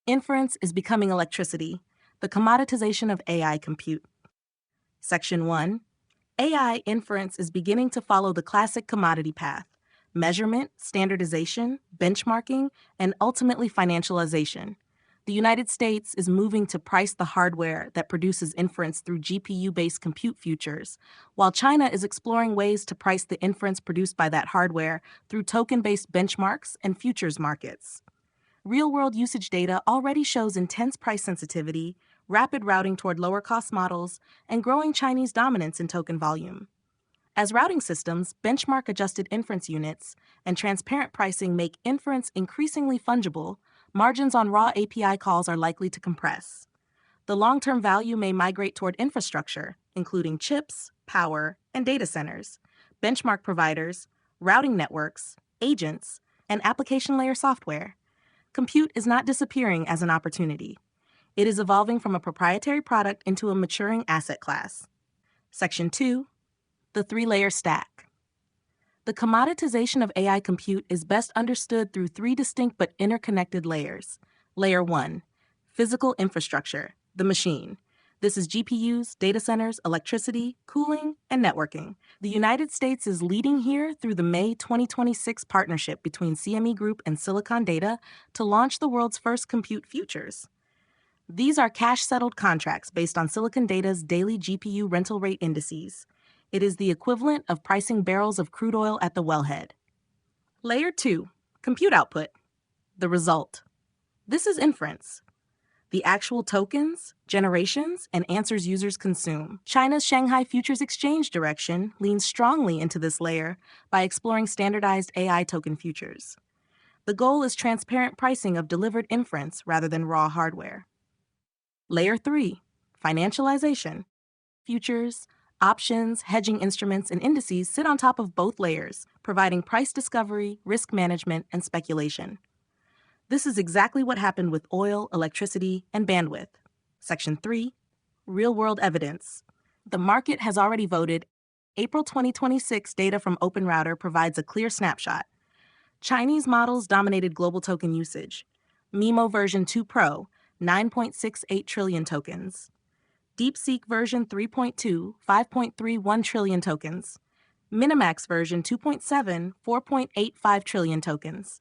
Inference is becoming electricity, the commoditization of AI compute. Section 1. AI inference is beginning to follow the classic commodity path: measurement, standardization, benchmarking, and ultimately financialization. The United States is moving to price the hardware that produces inference through GPU-based compute futures, while China is exploring ways to price the inference produced by that hardware through token-based benchmarks and futures markets. Real-world usage data already shows intense price sensitivity, rapid routing toward lower-cost models, and growing Chinese dominance in token volume. As routing systems, benchmark-adjusted inference units, and transparent pricing make inference increasingly fungible, margins on raw API calls are likely to compress. The long-term value may migrate toward infrastructure, including chips, power, and data centers, benchmark providers, routing networks, agents, and application layer software. Compute is not disappearing as an opportunity. It is evolving from a proprietary product into a maturing asset class. Section 2. The three-layer stack. The commoditization of AI compute is best understood through three distinct but interconnected layers. Layer 1. Physical infrastructure, the machine. This is GPUs, data centers, electricity, cooling, and networking. The United States is leading here through the May 2026 partnership between CME Group and Silicon Data to launch the world's first compute futures. These are cash-settled contracts based on Silicon Data's daily GPU rental rate indices. It is the equivalent of pricing barrels of crude oil at the wellhead. Layer 2. Compute output. The result. This is inference. The actual tokens, generations, and answers users consume. China's Shanghai Futures Exchange direction leans strongly into this layer by exploring standardized AI token futures. The goal is transparent pricing of delivered inference rather than raw hardware. Layer 3. Financialization. Futures, options, hedging instruments, and indices sit on top of both layers, providing price discovery, risk management, and speculation. This is exactly what happened with oil, electricity, and bandwidth. Section 3. Real-world evidence. The market has already voted. April 2026 data from OpenRouter provides a clear snapshot. Chinese models dominated global token usage. MIMO version 2 Pro, 9.68 trillion tokens. DeepSeek version 3.2, 5.31 trillion tokens. Minimax version 2.7, 4.85 trillion tokens.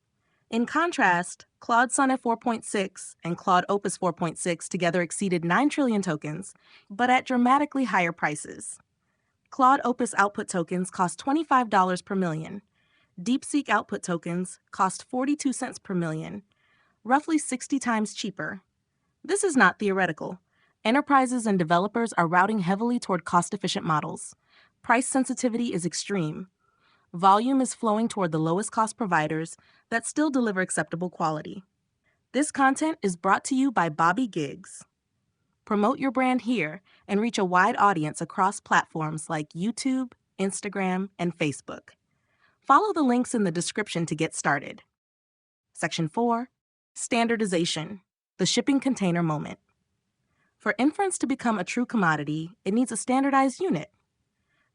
In contrast, Claude Sonnet 4.6 and Claude Opus 4.6 together exceeded 9 trillion tokens, but at dramatically higher prices. Claude Opus output tokens cost $25 per million. DeepSeek output tokens cost 42 cents per million, roughly 60 times cheaper. This is not theoretical. Enterprises and developers are routing heavily toward cost-efficient models. Price sensitivity is extreme. Volume is flowing toward the lowest-cost providers that still deliver acceptable quality. This content is brought to you by Bobby Giggs. Promote your brand here and reach a wide audience across platforms like YouTube, Instagram, and Facebook. Follow the links in the description to get started. Section 4. Standardization, the shipping container moment. For inference to become a true commodity, it needs a standardized unit.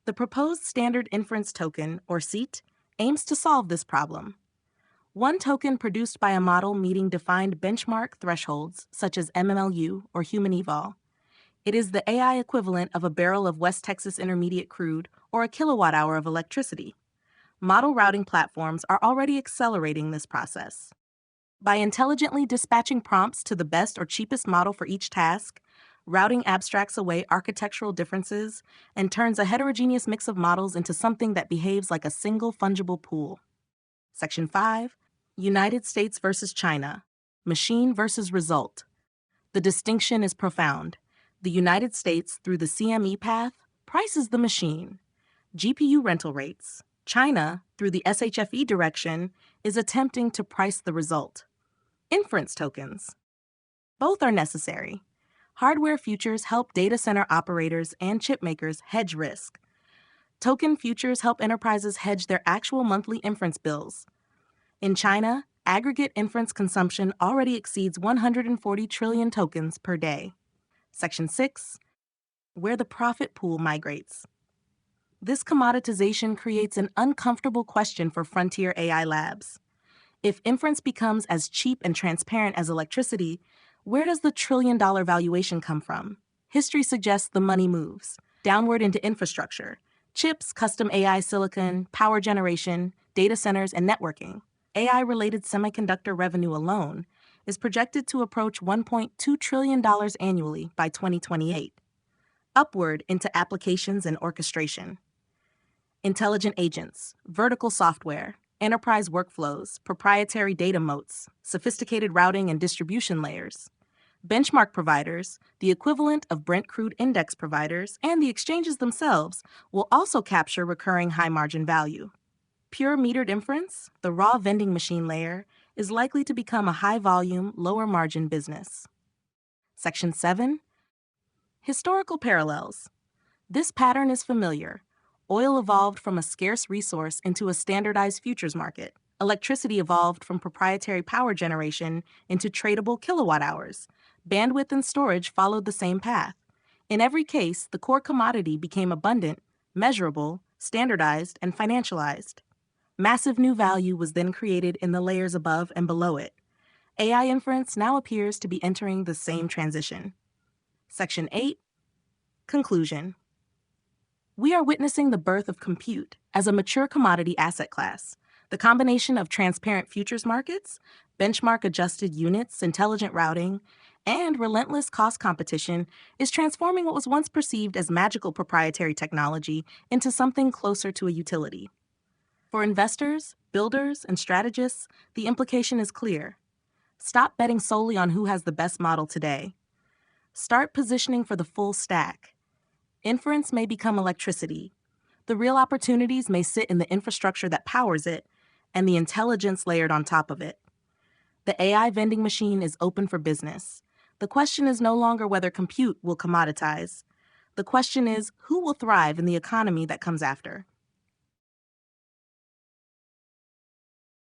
The proposed Standard Inference Token, or SIT, aims to solve this problem. One token produced by a model meeting defined benchmark thresholds, such as MMLU or human eval. It is the AI equivalent of a barrel of West Texas Intermediate crude or a kilowatt-hour of electricity. Model routing platforms are already accelerating this process. By intelligently dispatching prompts to the best or cheapest model for each task, routing abstracts away architectural differences and turns a heterogeneous mix of models into something that behaves like a single fungible pool. Section 5. United States versus China. Machine versus result. The distinction is profound. The United States, through the CME path, prices the machine. GPU rental rates. China, through the SHFE direction, is attempting to price the result. Inference tokens. Both are necessary. Hardware futures help data center operators and chip makers hedge risk. Token futures help enterprises hedge their actual monthly inference bills. In China, aggregate inference consumption already exceeds 140 trillion tokens per day. Section 6. Where the profit pool migrates. This commoditization creates an uncomfortable question for frontier AI labs. If inference becomes as cheap and transparent as electricity, where does the trillion-dollar valuation come from? History suggests the money moves downward into infrastructure: chips, custom AI silicon, power generation, data centers, and networking. AI-related semiconductor revenue alone is projected to approach $1.2 trillion annually by 2028, upward into applications and orchestration. Intelligent agents, vertical software, enterprise workflows, proprietary data moats, sophisticated routing and distribution layers. Benchmark providers, the equivalent of Brent crude index providers, and the exchanges themselves will also capture recurring high-margin value. Pure metered inference, the raw vending machine layer, is likely to become a high-volume, lower-margin business. Section 7. Historical parallels. This pattern is familiar. Oil evolved from a scarce resource into a standardized futures market. Electricity evolved from proprietary power generation into tradable kilowatt hours. Bandwidth and storage followed the same path. In every case, the core commodity became abundant, measurable, standardized, and financialized. Massive new value was then created in the layers above and below it. AI inference now appears to be entering the same transition. Section 8. Conclusion. We are witnessing the birth of compute as a mature commodity asset class. The combination of transparent futures markets, benchmark-adjusted units, intelligent routing, and relentless cost competition is transforming what was once perceived as magical proprietary technology into something closer to a utility. For investors, builders, and strategists, the implication is clear. Stop betting solely on who has the best model today. Start positioning for the full stack. Inference may become electricity. The real opportunities may sit in the infrastructure that powers it and the intelligence layered on top of it. The AI vending machine is open for business. The question is no longer whether compute will commoditize. The question is who will thrive in the economy that comes after.